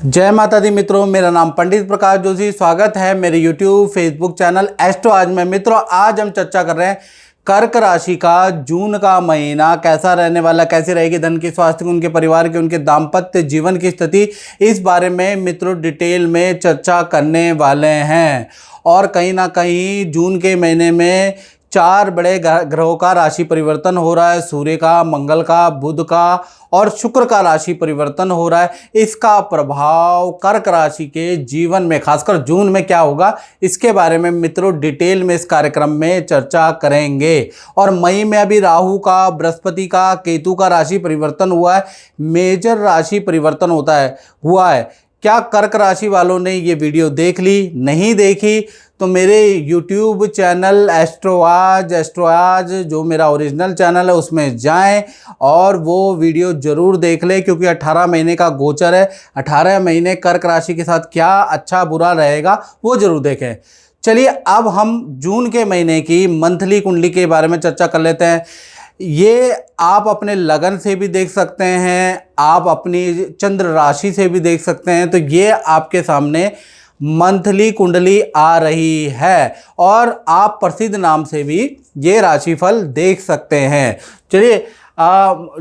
जय माता दी मित्रों, मेरा नाम पंडित प्रकाश जोशी। स्वागत है मेरे YouTube फेसबुक चैनल एस्ट्रो आज में। मित्रों, आज हम चर्चा कर रहे हैं कर्क राशि का जून का महीना कैसा रहने वाला, कैसी रहेगी धन की, स्वास्थ्य की, उनके परिवार की, उनके दाम्पत्य जीवन की स्थिति। इस बारे में मित्रों डिटेल में चर्चा करने वाले हैं। और कहीं ना कहीं जून के महीने में 4 बड़े ग्रहों का राशि परिवर्तन हो रहा है। सूर्य का, मंगल का, बुध का और शुक्र का राशि परिवर्तन हो रहा है। इसका प्रभाव कर्क राशि के जीवन में खासकर जून में क्या होगा, इसके बारे में मित्रों डिटेल में इस कार्यक्रम में चर्चा करेंगे। और मई में अभी राहु का, बृहस्पति का, केतु का राशि परिवर्तन हुआ है। मेजर राशि परिवर्तन हुआ है। क्या कर्क राशि वालों ने ये वीडियो देख ली? नहीं देखी तो मेरे YouTube चैनल एस्ट्रो आज जो मेरा ओरिजिनल चैनल है उसमें जाएं और वो वीडियो ज़रूर देख लें, क्योंकि 18 महीने का गोचर है। 18 महीने कर्क राशि के साथ क्या अच्छा बुरा रहेगा वो ज़रूर देखें। चलिए अब हम जून के महीने की मंथली कुंडली के बारे में चर्चा कर लेते हैं। ये आप अपने लगन से भी देख सकते हैं, आप अपनी चंद्र राशि से भी देख सकते हैं। तो ये आपके सामने मंथली कुंडली आ रही है और आप प्रसिद्ध नाम से भी ये राशिफल देख सकते हैं। चलिए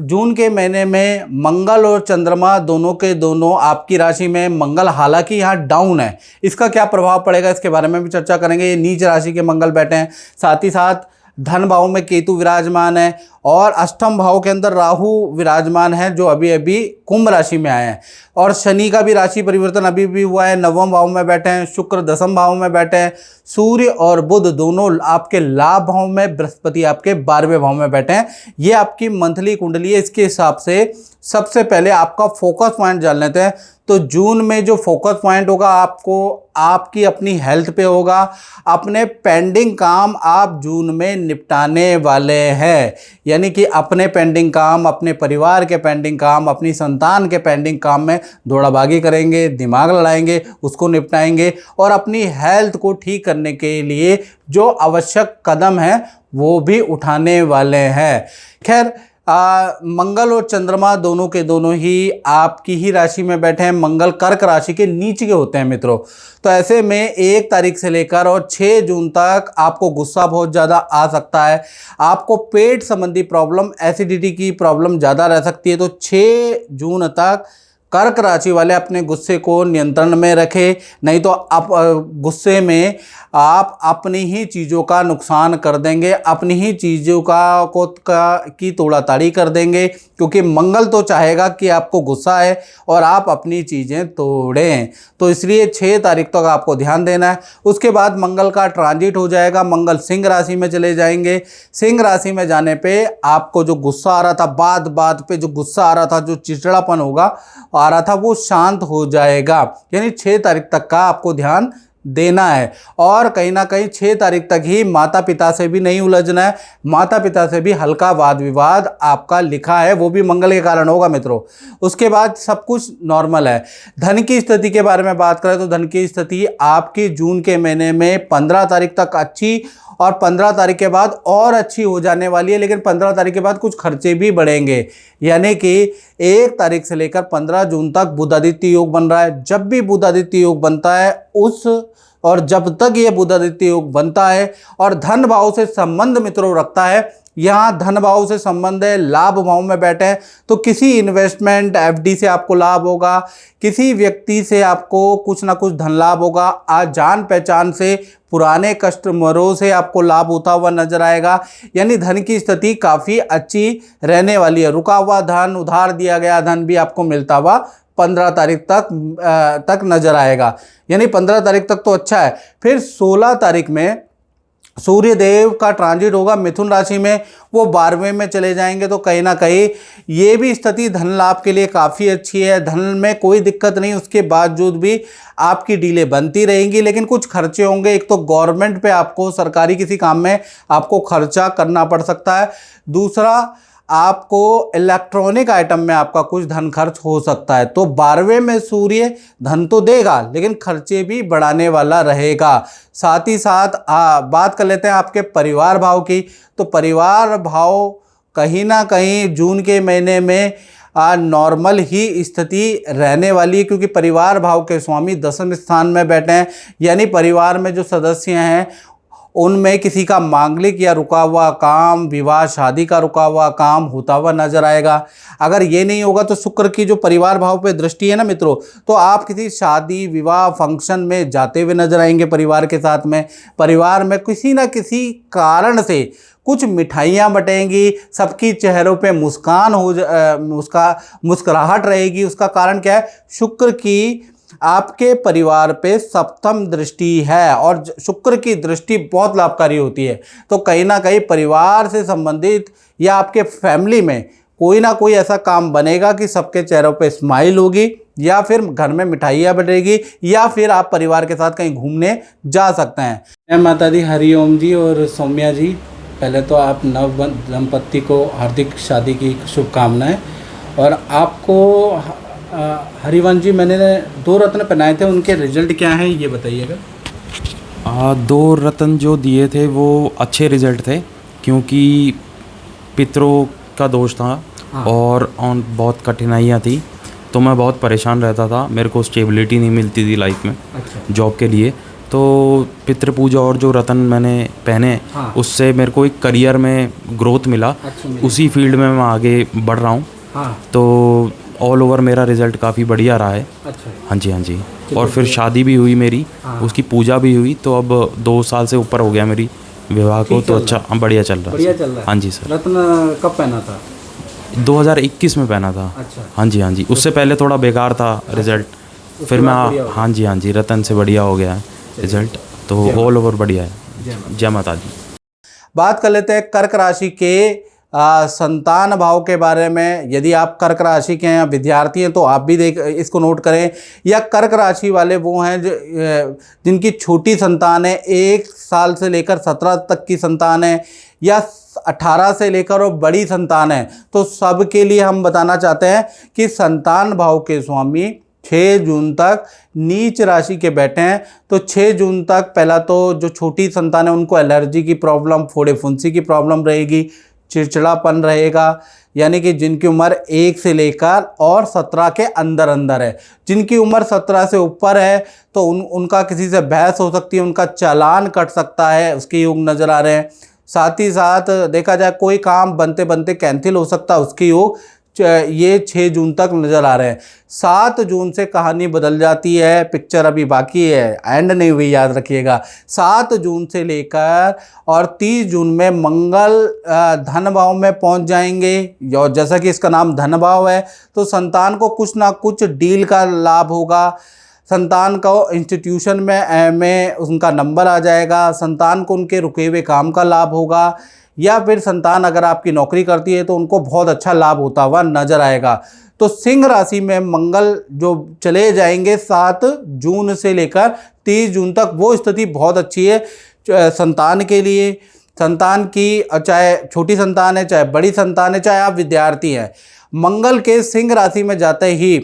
जून के महीने में मंगल और चंद्रमा दोनों के दोनों आपकी राशि में। मंगल हालांकि यहाँ डाउन है, इसका क्या प्रभाव पड़ेगा इसके बारे में भी चर्चा करेंगे। ये नीच राशि के मंगल बैठे हैं, साथ ही साथ धन भाव में केतु विराजमान है और अष्टम भाव के अंदर राहु विराजमान है जो अभी अभी कुंभ राशि में आए हैं। और शनि का भी राशि परिवर्तन अभी भी हुआ है, नवम भाव में बैठे हैं। शुक्र दसम भाव में बैठे हैं। सूर्य और बुध दोनों आपके लाभ भाव में, बृहस्पति आपके 12वें भाव में बैठे हैं। ये आपकी मंथली कुंडली है। इसके हिसाब से सबसे पहले आपका फोकस पॉइंट जान लेते हैं। तो जून में जो फोकस पॉइंट होगा आपको आपकी अपनी हेल्थ पे होगा। अपने पेंडिंग काम आप जून में निपटाने वाले हैं, यानी कि अपने पेंडिंग काम, अपने परिवार के पेंडिंग काम, अपनी संतान के पेंडिंग काम में दौड़ाभागी करेंगे, दिमाग लड़ाएंगे, उसको निपटाएंगे और अपनी हेल्थ को ठीक करने के लिए जो आवश्यक कदम हैं वो भी उठाने वाले हैं। खैर मंगल और चंद्रमा दोनों के दोनों ही आपकी ही राशि में बैठे हैं। मंगल कर्क राशि के नीचे के होते हैं मित्रों। तो ऐसे में 1 तारीख से लेकर और 6 जून तक आपको गुस्सा बहुत ज़्यादा आ सकता है। आपको पेट संबंधी प्रॉब्लम, एसिडिटी की प्रॉब्लम ज़्यादा रह सकती है। तो 6 जून तक कर्क राशि वाले अपने गुस्से को नियंत्रण में रखें, नहीं तो आप गुस्से में आप अपनी ही चीज़ों का नुकसान कर देंगे, अपनी ही चीज़ों की तोड़ाताड़ी कर देंगे। क्योंकि मंगल तो चाहेगा कि आपको गुस्सा है और आप अपनी चीज़ें तोड़ें। तो इसलिए 6 तारीख तक आपको ध्यान देना है। उसके बाद मंगल का ट्रांजिट हो जाएगा, मंगल सिंह राशि में चले जाएंगे। सिंह राशि में जाने पे आपको जो गुस्सा आ रहा था, बात पे जो गुस्सा आ रहा था, जो चिड़चिड़ापन आ रहा था, वो शांत हो जाएगा। यानी 6 तारीख तक का आपको ध्यान देना है। और कहीं ना कहीं 6 तारीख तक ही माता पिता से भी नहीं उलझना है। माता पिता से भी हल्का वाद विवाद आपका लिखा है, वो भी मंगल के कारण होगा मित्रों। उसके बाद सब कुछ नॉर्मल है। धन की स्थिति के बारे में बात करें तो धन की स्थिति आपकी जून के महीने में 15 तारीख तक अच्छी और 15 तारीख के बाद और अच्छी हो जाने वाली है। लेकिन 15 तारीख के बाद कुछ खर्चे भी बढ़ेंगे, यानी कि 1 तारीख से लेकर 15 जून तक बुधादित्य योग बन रहा है। जब भी बुधादित्य योग बनता है और जब तक ये बुधादित्य योग बनता है और धन भाव से संबंध मित्रों रखता है, यहाँ धन भाव से संबंध है, लाभ भाव में बैठे हैं, तो किसी इन्वेस्टमेंट एफडी से आपको लाभ होगा, किसी व्यक्ति से आपको कुछ ना कुछ धन लाभ होगा, आज जान पहचान से, पुराने कस्टमरों से आपको लाभ होता हुआ नजर आएगा। यानी धन की स्थिति काफ़ी अच्छी रहने वाली है। रुका हुआ धन, उधार दिया गया धन भी आपको मिलता हुआ 15 तारीख तक नजर आएगा। यानी 15 तारीख तक तो अच्छा है। फिर 16 तारीख में सूर्य देव का ट्रांजिट होगा मिथुन राशि में, वो 12वें में चले जाएंगे। तो कहीं ना कहीं ये भी स्थिति धन लाभ के लिए काफ़ी अच्छी है। धन में कोई दिक्कत नहीं, उसके बावजूद भी आपकी डीले बनती रहेंगी, लेकिन कुछ खर्चे होंगे। एक तो गवर्नमेंट पे आपको, सरकारी किसी काम में आपको खर्चा करना पड़ सकता है। दूसरा, आपको इलेक्ट्रॉनिक आइटम में आपका कुछ धन खर्च हो सकता है। तो 12वें में सूर्य धन तो देगा लेकिन खर्चे भी बढ़ाने वाला रहेगा। साथ ही साथ बात कर लेते हैं आपके परिवार भाव की। तो परिवार भाव कहीं ना कहीं जून के महीने में नॉर्मल ही स्थिति रहने वाली है, क्योंकि परिवार भाव के स्वामी 10वें स्थान में बैठे हैं। यानी परिवार में जो सदस्य हैं उनमें किसी का मांगलिक या रुका हुआ काम, विवाह शादी का रुका हुआ काम होता हुआ नजर आएगा। अगर ये नहीं होगा तो शुक्र की जो परिवार भाव पे दृष्टि है ना मित्रों, तो आप किसी शादी विवाह फंक्शन में जाते हुए नजर आएंगे परिवार के साथ में। परिवार में किसी न किसी कारण से कुछ मिठाइयाँ बटेंगी, सबकी चेहरों पे मुस्कान मुस्कुराहट रहेगी। उसका कारण क्या है? शुक्र की आपके परिवार पे सप्तम दृष्टि है, और शुक्र की दृष्टि बहुत लाभकारी होती है। तो कहीं ना कहीं परिवार से संबंधित या आपके फैमिली में कोई ना कोई ऐसा काम बनेगा कि सबके चेहरों पे स्माइल होगी, या फिर घर में मिठाइयाँ बनेगी, या फिर आप परिवार के साथ कहीं घूमने जा सकते हैं। जय माता दी, हरिओम जी और सौम्या जी, पहले तो आप नव दंपत्ति को हार्दिक शादी की शुभकामनाएं। और आपको हरिवंश जी, मैंने 2 रत्न पहनाए थे, उनके रिजल्ट क्या हैं ये बताइएगा। 2 रत्न जो दिए थे वो अच्छे रिजल्ट थे, क्योंकि पितरों का दोष था। हाँ। और बहुत कठिनाइयाँ थी, तो मैं बहुत परेशान रहता था। मेरे को स्टेबिलिटी नहीं मिलती थी लाइफ में। अच्छा। जॉब के लिए। तो पितृ पूजा और जो रत्न मैंने पहने, हाँ। उससे मेरे को एक करियर में ग्रोथ मिला। अच्छा, उसी फील्ड में मैं आगे बढ़ रहा हूँ। हाँ। तो ऑल ओवर मेरा रिज़ल्ट काफ़ी बढ़िया रहा है। अच्छा। हाँ जी, हाँ जी। और फिर शादी भी हुई मेरी। हाँ। उसकी पूजा भी हुई, तो अब 2 साल से ऊपर हो गया मेरी विवाह को। तो अच्छा, बढ़िया चल रहा है। बढ़िया चल रहा है। हाँ जी सर। रत्न कब पहना था? 2021 में पहना था। अच्छा। हाँ जी, हाँ जी। उससे पहले थोड़ा बेकार था रिज़ल्ट, फिर मैं हाँ जी, हाँ जी, रतन से बढ़िया हो गया है रिज़ल्ट। तो ऑल ओवर बढ़िया है। जय माता दी। बात कर लेते हैं कर्क राशि के संतान भाव के बारे में। यदि आप कर्क राशि के हैं, विद्यार्थी हैं, तो आप भी इसको नोट करें। या कर्क राशि वाले वो हैं जिनकी छोटी संतान है, 1 साल से लेकर 17 तक की संतान है, या 18 से लेकर और बड़ी संतान है, तो सबके लिए हम बताना चाहते हैं कि संतान भाव के स्वामी 6 जून तक नीच राशि के बैठे हैं। तो 6 जून तक पहला तो जो छोटी संतान है उनको एलर्जी की प्रॉब्लम, फोड़े फुंसी की प्रॉब्लम रहेगी, चिड़चिड़ापन रहेगा। यानी कि जिनकी उम्र 1 से लेकर और 17 के अंदर अंदर है। जिनकी उम्र 17 से ऊपर है तो उनका किसी से बहस हो सकती है, उनका चालान कट सकता है, उसके योग नज़र आ रहे हैं। साथ ही साथ देखा जाए कोई काम बनते बनते कैंसिल हो सकता है, उसके योग ये 6 जून तक नज़र आ रहे हैं। 7 जून से कहानी बदल जाती है, पिक्चर अभी बाकी है, एंड नहीं हुई, याद रखिएगा। 7 जून से लेकर और 30 जून में मंगल धन भाव में पहुंच जाएंगे, और जैसा कि इसका नाम धन भाव है, तो संतान को कुछ ना कुछ डील का लाभ होगा। संतान को इंस्टीट्यूशन में उनका नंबर आ जाएगा। संतान को उनके रुके हुए काम का लाभ होगा, या फिर संतान अगर आपकी नौकरी करती है तो उनको बहुत अच्छा लाभ होता हुआ नजर आएगा। तो सिंह राशि में मंगल जो चले जाएंगे 7 जून से लेकर 30 जून तक, वो स्थिति बहुत अच्छी है संतान के लिए। संतान की, चाहे छोटी संतान है, चाहे बड़ी संतान है, चाहे आप विद्यार्थी हैं, मंगल के सिंह राशि में जाते ही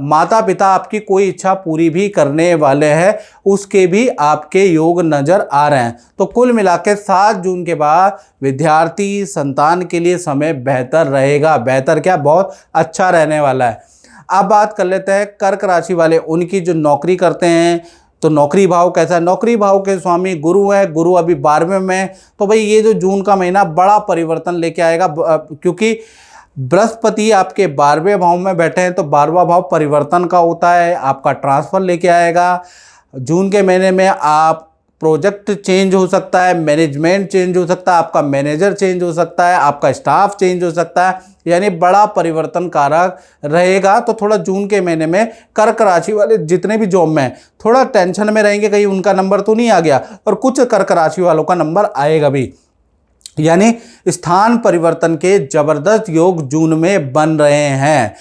माता पिता आपकी कोई इच्छा पूरी भी करने वाले हैं, उसके भी आपके योग नज़र आ रहे हैं। तो कुल मिला के 7 जून के बाद विद्यार्थी संतान के लिए समय बेहतर रहेगा। बेहतर क्या, बहुत अच्छा रहने वाला है। अब बात कर लेते हैं कर्क राशि वाले, उनकी जो नौकरी करते हैं, तो नौकरी भाव कैसा है? नौकरी भाव के स्वामी गुरु है। गुरु अभी 12वें में, तो भाई ये जो जून का महीना बड़ा परिवर्तन लेके आएगा, क्योंकि बृहस्पति आपके 12वें भाव में बैठे हैं। तो 12वां भाव परिवर्तन का होता है, आपका ट्रांसफर लेके आएगा। जून के महीने में आप प्रोजेक्ट चेंज हो सकता है, मैनेजमेंट चेंज हो सकता है, आपका मैनेजर चेंज हो सकता है, आपका स्टाफ चेंज हो सकता है, यानी बड़ा परिवर्तन कारक रहेगा। तो थोड़ा जून के महीने में कर्क राशि वाले जितने भी जॉब में हैं थोड़ा टेंशन में रहेंगे, कहीं उनका नंबर तो नहीं आ गया, और कुछ कर्क राशि वालों का नंबर आएगा भी। यानी स्थान परिवर्तन के जबरदस्त योग जून में बन रहे हैं।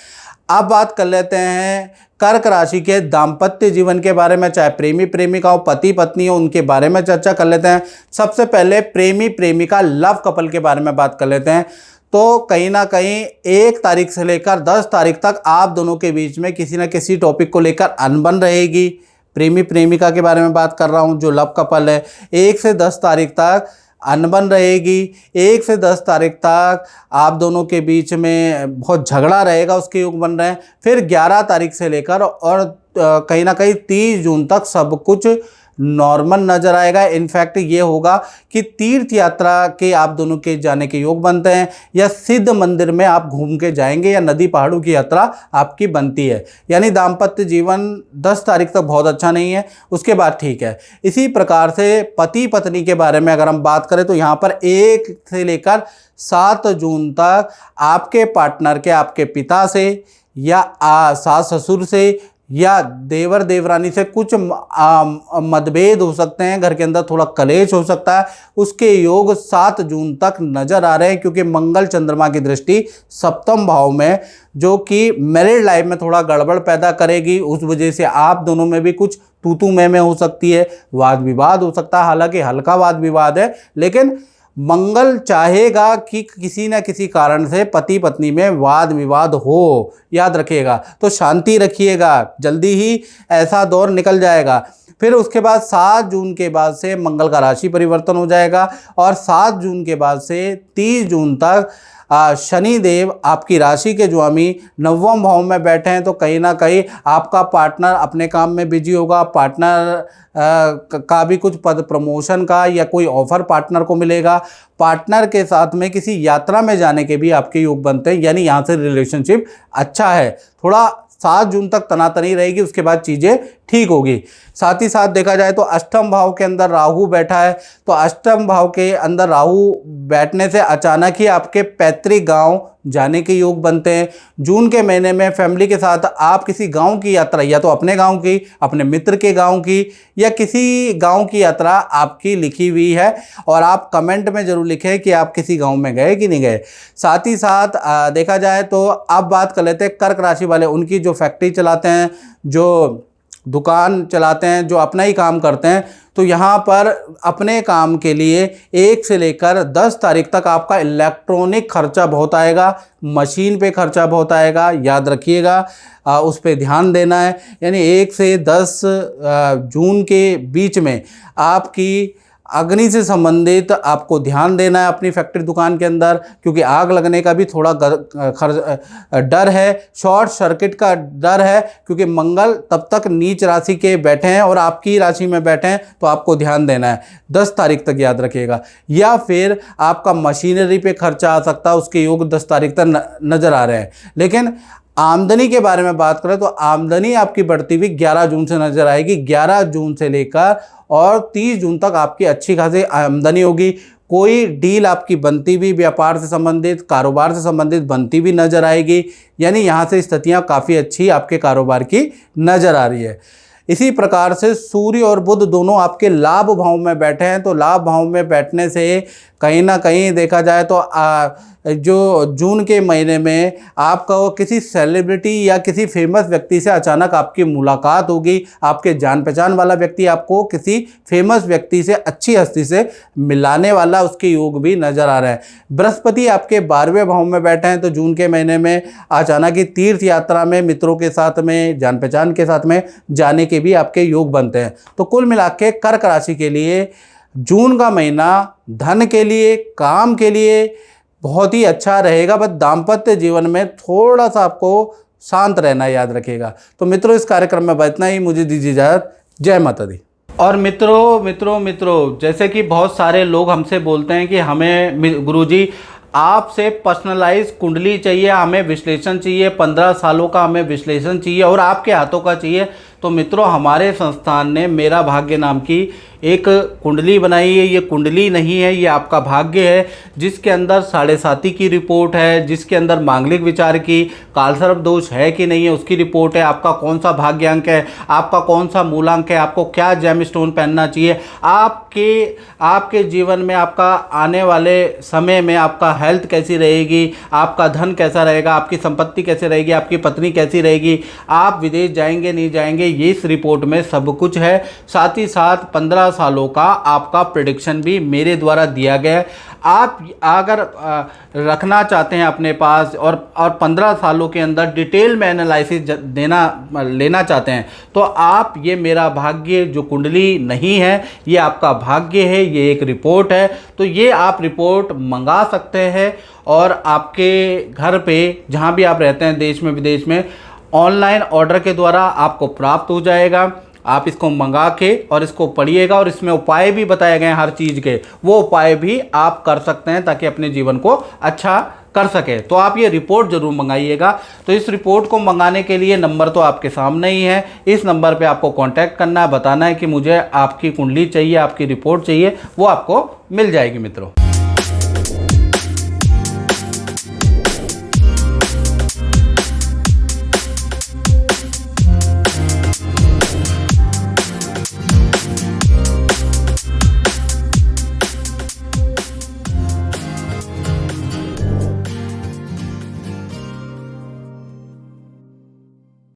अब बात कर लेते हैं कर्क राशि के दाम्पत्य जीवन के बारे में, चाहे प्रेमी प्रेमिका हो, पति पत्नी हो, उनके बारे में चर्चा कर लेते हैं। सबसे पहले प्रेमी प्रेमिका लव कपल के बारे में बात कर लेते हैं। तो कहीं ना कहीं 1 तारीख से लेकर 10 तारीख तक आप दोनों के बीच में किसी न किसी टॉपिक को लेकर अनबन रहेगी। प्रेमी प्रेमिका के बारे में बात कर रहा हूँ, जो लव कपल है, 1 से 10 तारीख तक अनबन रहेगी। 1 से 10 तारीख तक आप दोनों के बीच में बहुत झगड़ा रहेगा, उसके योग बन रहे हैं। फिर 11 तारीख से लेकर और कहीं ना कहीं 30 जून तक सब कुछ नॉर्मल नज़र आएगा। इनफैक्ट ये होगा कि तीर्थ यात्रा के आप दोनों के जाने के योग बनते हैं, या सिद्ध मंदिर में आप घूम के जाएंगे, या नदी पहाड़ों की यात्रा आपकी बनती है। यानी दाम्पत्य जीवन 10 तारीख तक बहुत अच्छा नहीं है, उसके बाद ठीक है। इसी प्रकार से पति पत्नी के बारे में अगर हम बात करें तो यहाँ पर 1 से लेकर 7 जून तक आपके पार्टनर के, आपके पिता से या सास ससुर से या देवर देवरानी से कुछ मतभेद हो सकते हैं, घर के अंदर थोड़ा कलेश हो सकता है। उसके योग 7 जून तक नज़र आ रहे हैं, क्योंकि मंगल चंद्रमा की दृष्टि सप्तम भाव में, जो कि मैरिड लाइफ में थोड़ा गड़बड़ पैदा करेगी। उस वजह से आप दोनों में भी कुछ तू में हो सकती है, वाद विवाद हो सकता है। हालांकि हल्का वाद विवाद है, लेकिन मंगल चाहेगा कि किसी न किसी कारण से पति पत्नी में वाद विवाद हो, याद रखिएगा। तो शांति रखिएगा, जल्दी ही ऐसा दौर निकल जाएगा। फिर उसके बाद 7 जून के बाद से मंगल का राशि परिवर्तन हो जाएगा, और 7 जून के बाद से 30 जून तक शनि देव आपकी राशि के स्वामी 9वें भाव में बैठे हैं। तो कहीं ना कहीं आपका पार्टनर अपने काम में बिजी होगा, पार्टनर का भी कुछ पद प्रमोशन का या कोई ऑफर पार्टनर को मिलेगा। पार्टनर के साथ में किसी यात्रा में जाने के भी आपके योग बनते हैं, यानी यहाँ से रिलेशनशिप अच्छा है। थोड़ा 7 जून तक तनातनी रहेगी, उसके बाद चीज़ें ठीक होगी। साथ ही साथ देखा जाए तो अष्टम भाव के अंदर राहु बैठा है, तो अष्टम भाव के अंदर राहु बैठने से अचानक ही आपके पैतृक गांव जाने के योग बनते हैं। जून के महीने में फैमिली के साथ आप किसी गांव की यात्रा, या तो अपने गांव की, अपने मित्र के गांव की, या किसी गांव की यात्रा आपकी लिखी हुई है, और आप कमेंट में ज़रूर लिखें कि आप किसी गांव में गए कि नहीं गए। साथ ही साथ देखा जाए तो अब बात कर लेते हैं कर्क राशि वाले, उनकी जो फैक्ट्री चलाते हैं, जो दुकान चलाते हैं, जो अपना ही काम करते हैं। तो यहाँ पर अपने काम के लिए 1 से लेकर 10 तारीख तक आपका इलेक्ट्रॉनिक खर्चा बहुत आएगा, मशीन पे खर्चा बहुत आएगा, याद रखिएगा, उस पर ध्यान देना है। यानी 1 से 10 जून के बीच में आपकी अग्नि से संबंधित आपको ध्यान देना है अपनी फैक्ट्री दुकान के अंदर, क्योंकि आग लगने का भी थोड़ा डर है, शॉर्ट सर्किट का डर है, क्योंकि मंगल तब तक नीच राशि के बैठे हैं और आपकी राशि में बैठे हैं। तो आपको ध्यान देना है 10 तारीख तक, याद रखिएगा। या फिर आपका मशीनरी पे खर्चा आ सकता है, उसके योग 10 तारीख तक नज़र आ रहे हैं। लेकिन आमदनी के बारे में बात करें तो आमदनी आपकी बढ़ती हुई 11 जून से नज़र आएगी। 11 जून से लेकर और 30 जून तक आपकी अच्छी खासी आमदनी होगी। कोई डील आपकी बनती हुई व्यापार से संबंधित, कारोबार से संबंधित बनती हुई नज़र आएगी। यानी यहाँ से स्थितियाँ काफ़ी अच्छी आपके कारोबार की नज़र आ रही है। इसी प्रकार से सूर्य और बुध दोनों आपके लाभ भाव में बैठे हैं, तो लाभ भाव में बैठने से कहीं ना कहीं देखा जाए तो जो जून के महीने में आपका वो किसी सेलिब्रिटी या किसी फेमस व्यक्ति से अचानक आपकी मुलाकात होगी। आपके जान पहचान वाला व्यक्ति आपको किसी फेमस व्यक्ति से, अच्छी हस्ती से मिलाने वाला, उसके योग भी नज़र आ रहे हैं। बृहस्पति आपके 12वें भाव में बैठे हैं, तो जून के महीने में अचानक ही तीर्थ यात्रा में मित्रों के साथ में, जान पहचान के साथ में जाने के भी आपके योग बनते हैं। तो कुल मिला के कर्क राशि के लिए जून का महीना धन के लिए, काम के लिए बहुत ही अच्छा रहेगा। बस दाम्पत्य जीवन में थोड़ा सा आपको शांत रहना याद रखिएगा। तो मित्रों, इस कार्यक्रम में इतना ही, मुझे दीजिए इजाज़त। जय माता दी। और मित्रों जैसे कि बहुत सारे लोग हमसे बोलते हैं कि हमें गुरुजी आपसे पर्सनलाइज कुंडली चाहिए, हमें विश्लेषण चाहिए, 15 सालों का हमें विश्लेषण चाहिए और आपके हाथों का चाहिए। तो मित्रों, हमारे संस्थान ने मेरा भाग्य नाम की एक कुंडली बनाई है। ये कुंडली नहीं है, ये आपका भाग्य है, जिसके अंदर 7.5 की रिपोर्ट है, जिसके अंदर मांगलिक विचार की, कालसर्प दोष है कि नहीं है उसकी रिपोर्ट है, आपका कौन सा भाग्यांक है, आपका कौन सा मूलांक है, आपको क्या जेम स्टोन पहनना चाहिए, आपके जीवन में आपका आने वाले समय में आपका हेल्थ कैसी रहेगी, आपका धन कैसा रहेगा, आपकी संपत्ति कैसी रहेगी, आपकी पत्नी कैसी रहेगी, आप विदेश जाएंगे नहीं जाएंगे, ये इस रिपोर्ट में सब कुछ है। साथ ही साथ 15 सालों का आपका प्रेडिक्शन भी मेरे द्वारा दिया गया है। आप अगर रखना चाहते हैं अपने पास और 15 सालों के अंदर डिटेल में एनालिसिस लेना चाहते हैं, तो आप ये मेरा भाग्य जो कुंडली नहीं है, ये आपका भाग्य है, ये एक रिपोर्ट है। तो ये आप रिपोर्ट मंगा सकते हैं और आपके घर पे जहाँ भी आप रहते हैं, देश में विदेश में, ऑनलाइन ऑर्डर के द्वारा आपको प्राप्त हो जाएगा। आप इसको मंगा के और इसको पढ़िएगा और इसमें उपाय भी बताए गए हैं हर चीज़ के, वो उपाय भी आप कर सकते हैं ताकि अपने जीवन को अच्छा कर सके। तो आप ये रिपोर्ट ज़रूर मंगाइएगा। तो इस रिपोर्ट को मंगाने के लिए नंबर तो आपके सामने ही है, इस नंबर पे आपको कांटेक्ट करना है, बताना है कि मुझे आपकी कुंडली चाहिए, आपकी रिपोर्ट चाहिए, वो आपको मिल जाएगी मित्रों।